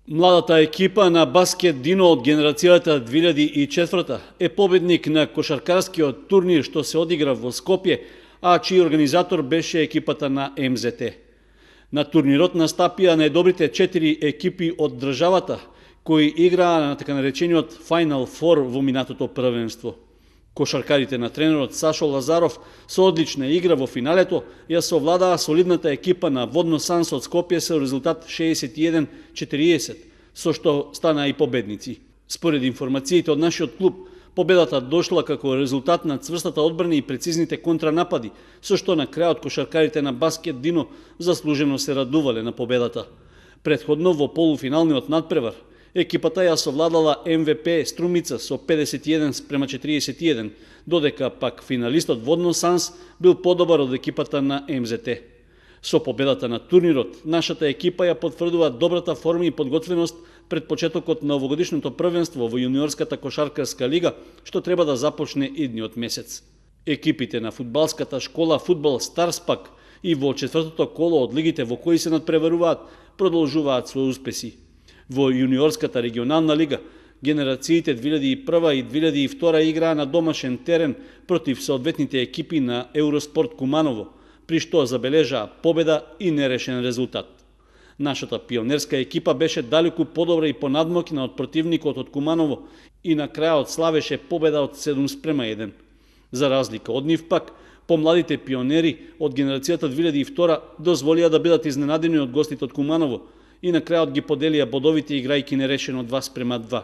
Младата екипа на баскет Дино од генерацијата 2004 е победник на кошаркарскиот турнир што се одигра во Скопје, а чиј организатор беше екипата на МЗТ. На турнирот настапија најдобрите 4 екипи од државата, кои играа на така наречениот Final Four во минатото првенство. Кошаркарите на тренерот Сашо Лазаров со одлична игра во финалето ја совладаа солидната екипа на Водно Санс од Скопје со резултат 61-40, со што станаа и победници. Според информациите од нашиот клуб, победата дошла како резултат на цврстата одбрана и прецизните контранапади, со што на крајот кошаркарите на баскет Дино заслужено се радувале на победата. Претходно во полуфиналниот надпревар, екипата ја совладала МВП Струмица со 51-41, додека пак финалистот Водно Санс бил подобар од екипата на МЗТ. Со победата на турнирот, нашата екипа ја потврдува добрата форма и подготвеност пред почетокот на овогодишното првенство во јуниорската кошаркарска лига, што треба да започне идниот месец. Екипите на фудбалската школа Фудбал Старс пак и во четвртото коло од лигите во кои се надпреваруваат, продолжуваат своји успеси. Во јуниорската регионална лига, генерациите 2001 и 2002 играа на домашен терен против соодветните екипи на Евроспорт Куманово, при што забележаа победа и нерешен резултат. Нашата пионерска екипа беше далеку подобра и понадмокна од противникот од Куманово и на крајот славеше победа од 7-1. За разлика од нив пак, помладите пионери од генерацијата 2002 дозволија да бидат изненадени од гостите од Куманово и на крајот ги поделија бодовите играјки нерешено 2-2.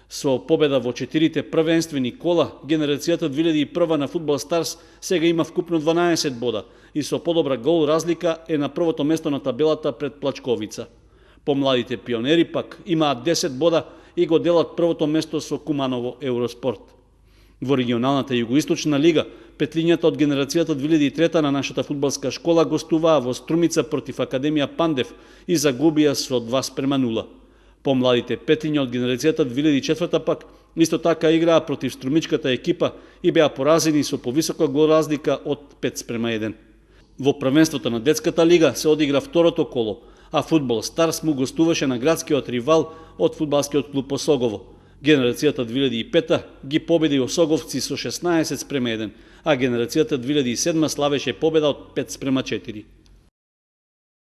Со победа во 4 првенствени кола, генерацијата 2001 на Фудбал Старс сега има вкупно 12 бода и со подобра гол разлика е на првото место на табелата пред Плачковица. Помладите пионери пак имаат 10 бода и го делат првото место со Куманово Евроспорт. Во регионалната Југоисточна лига, петлињата од генерацијата 2003 на нашата фудбалска школа гостуваа во Струмица против Академија Пандев и загубија со 2-0. Помладите петлиња од генерацијата 2004 пак исто така играа против струмичката екипа и беа поразени со повисока гол разлика од 5-1. Во првенството на детската лига се одигра второто коло, а Фудбал Старс му гостуваше на градскиот ривал од фудбалскиот клуб Осогово. Генерацијата 2005 ги победи осоговци со 16-1, а генерацијата 2007 славеше победа од 5-4.